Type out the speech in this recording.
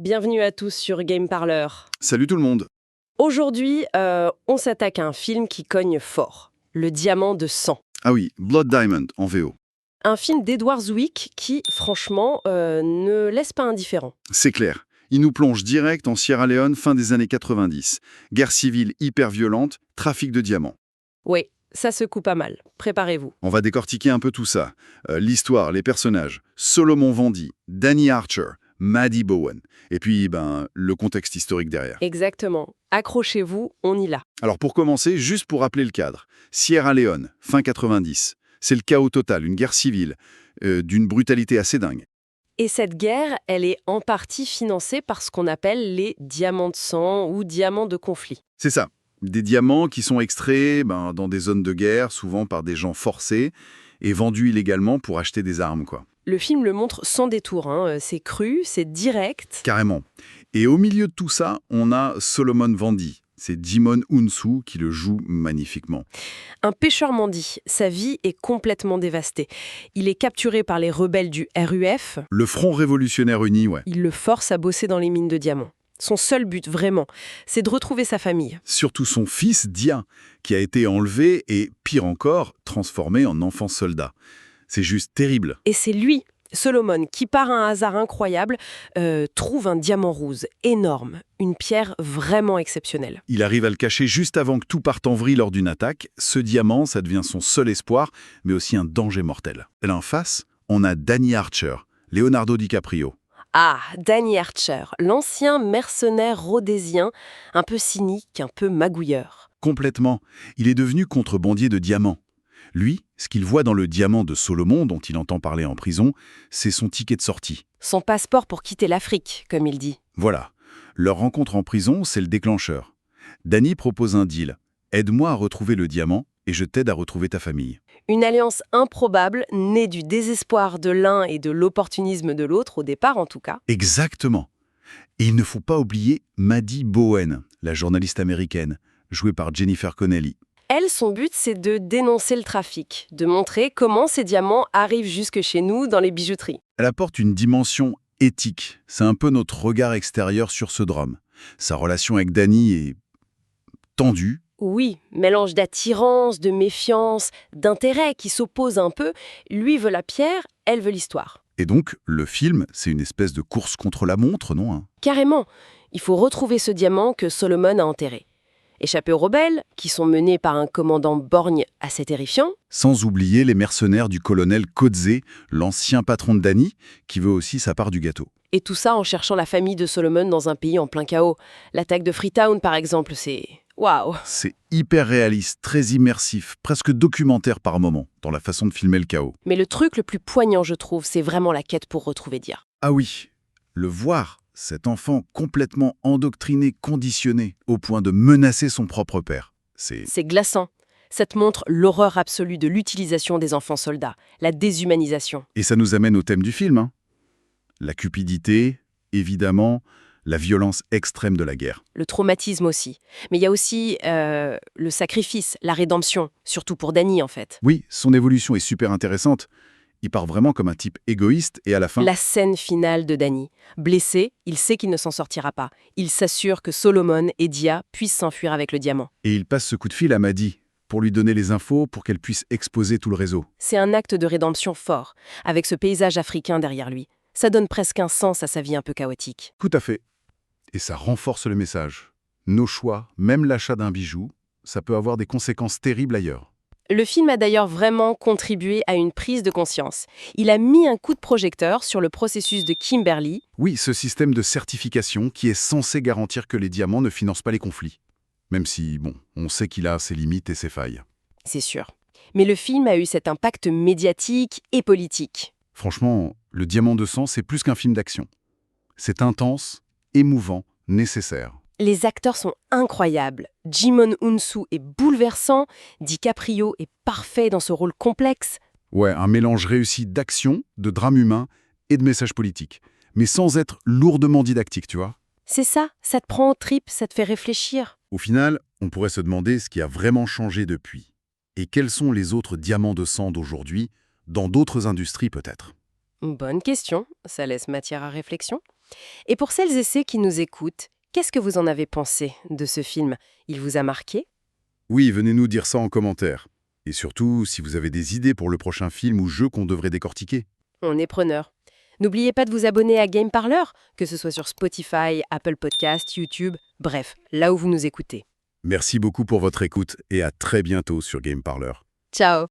Bienvenue à tous sur Game Parler. Salut tout le monde. Aujourd'hui, on s'attaque à un film qui cogne fort, Le Diamant de sang. Ah oui, Blood Diamond en VO. Un film d'Edward Zwick qui, franchement, ne laisse pas indifférent. C'est clair. Il nous plonge direct en Sierra Leone fin des années 90. Guerre civile hyper violente, trafic de diamants. Oui, ça secoue pas mal. Préparez-vous. On va décortiquer un peu tout ça. L'histoire, les personnages, Solomon Vandy, Danny Archer, Maddie Bowen. Et puis, le contexte historique derrière. Exactement. Accrochez-vous, on y l'a. Alors pour commencer, juste pour rappeler le cadre. Sierra Leone, fin 90. C'est le chaos total, une guerre civile, d'une brutalité assez dingue. Et cette guerre, elle est en partie financée par ce qu'on appelle les diamants de sang ou diamants de conflit. C'est ça. Des diamants qui sont extraits dans des zones de guerre, souvent par des gens forcés, et vendus illégalement pour acheter des armes, quoi. Le film le montre sans détour, c'est cru, c'est direct. Carrément. Et au milieu de tout ça, on a Solomon Vandy. C'est Djimon Hounsou qui le joue magnifiquement. Un pêcheur mendie, sa vie est complètement dévastée. Il est capturé par les rebelles du RUF. Le Front Révolutionnaire Uni, ouais. Il le force à bosser dans les mines de diamants. Son seul but, vraiment, c'est de retrouver sa famille. Surtout son fils, Dia, qui a été enlevé et, pire encore, transformé en enfant soldat. C'est juste terrible. Et c'est lui, Solomon, qui par un hasard incroyable, trouve un diamant rose énorme, une pierre vraiment exceptionnelle. Il arrive à le cacher juste avant que tout parte en vrille lors d'une attaque. Ce diamant, ça devient son seul espoir, mais aussi un danger mortel. Et là en face, on a Danny Archer, Leonardo DiCaprio. Ah, Danny Archer, l'ancien mercenaire rhodésien, un peu cynique, un peu magouilleur. Complètement. Il est devenu contrebandier de diamants. Lui, ce qu'il voit dans le diamant de Solomon, dont il entend parler en prison, c'est son ticket de sortie. Son passeport pour quitter l'Afrique, comme il dit. Voilà. Leur rencontre en prison, c'est le déclencheur. Danny propose un deal. Aide-moi à retrouver le diamant et je t'aide à retrouver ta famille. Une alliance improbable, née du désespoir de l'un et de l'opportunisme de l'autre, au départ en tout cas. Exactement. Et il ne faut pas oublier Maddie Bowen, la journaliste américaine, jouée par Jennifer Connelly. Elle, son but, c'est de dénoncer le trafic, de montrer comment ces diamants arrivent jusque chez nous dans les bijouteries. Elle apporte une dimension éthique. C'est un peu notre regard extérieur sur ce drame. Sa relation avec Danny est tendue. Oui, mélange d'attirance, de méfiance, d'intérêt qui s'opposent un peu. Lui veut la pierre, elle veut l'histoire. Et donc, le film, c'est une espèce de course contre la montre, non ? Carrément, il faut retrouver ce diamant que Solomon a enterré. Échapper aux rebelles, qui sont menés par un commandant borgne assez terrifiant. Sans oublier les mercenaires du colonel Kodze, l'ancien patron de Danny, qui veut aussi sa part du gâteau. Et tout ça en cherchant la famille de Solomon dans un pays en plein chaos. L'attaque de Freetown, par exemple, c'est... Waouh! C'est hyper réaliste, très immersif, presque documentaire par moments, dans la façon de filmer le chaos. Mais le truc le plus poignant, je trouve, c'est vraiment la quête pour retrouver Dia. Ah oui, le voir, cet enfant complètement endoctriné, conditionné, au point de menacer son propre père. C'est glaçant. Ça te montre l'horreur absolue de l'utilisation des enfants soldats, la déshumanisation. Et ça nous amène au thème du film. La cupidité, évidemment, la violence extrême de la guerre. Le traumatisme aussi. Mais il y a aussi le sacrifice, la rédemption, surtout pour Danny en fait. Oui, son évolution est super intéressante. Il part vraiment comme un type égoïste et à la fin... La scène finale de Danny. Blessé, il sait qu'il ne s'en sortira pas. Il s'assure que Solomon et Dia puissent s'enfuir avec le diamant. Et il passe ce coup de fil à Maddie pour lui donner les infos pour qu'elle puisse exposer tout le réseau. C'est un acte de rédemption fort, avec ce paysage africain derrière lui. Ça donne presque un sens à sa vie un peu chaotique. Tout à fait. Et ça renforce le message. Nos choix, même l'achat d'un bijou, ça peut avoir des conséquences terribles ailleurs. Le film a d'ailleurs vraiment contribué à une prise de conscience. Il a mis un coup de projecteur sur le processus de Kimberley. Oui, ce système de certification qui est censé garantir que les diamants ne financent pas les conflits. Même si, on sait qu'il a ses limites et ses failles. C'est sûr. Mais le film a eu cet impact médiatique et politique. Franchement, Le Diamant de sang, c'est plus qu'un film d'action. C'est intense, émouvant, nécessaire. Les acteurs sont incroyables. Djimon Hounsou est bouleversant, DiCaprio est parfait dans ce rôle complexe. Ouais, un mélange réussi d'action, de drame humain et de message politique. Mais sans être lourdement didactique, tu vois. C'est ça te prend aux tripes, ça te fait réfléchir. Au final, on pourrait se demander ce qui a vraiment changé depuis. Et quels sont les autres diamants de sang d'aujourd'hui, dans d'autres industries peut-être. Bonne question, ça laisse matière à réflexion. Et pour celles et ceux qui nous écoutent, qu'est-ce que vous en avez pensé de ce film? Il vous a marqué? Oui, venez nous dire ça en commentaire. Et surtout, si vous avez des idées pour le prochain film ou jeu qu'on devrait décortiquer. On est preneur. N'oubliez pas de vous abonner à Game Parler, que ce soit sur Spotify, Apple Podcast, YouTube, bref, là où vous nous écoutez. Merci beaucoup pour votre écoute et à très bientôt sur Game Parler. Ciao!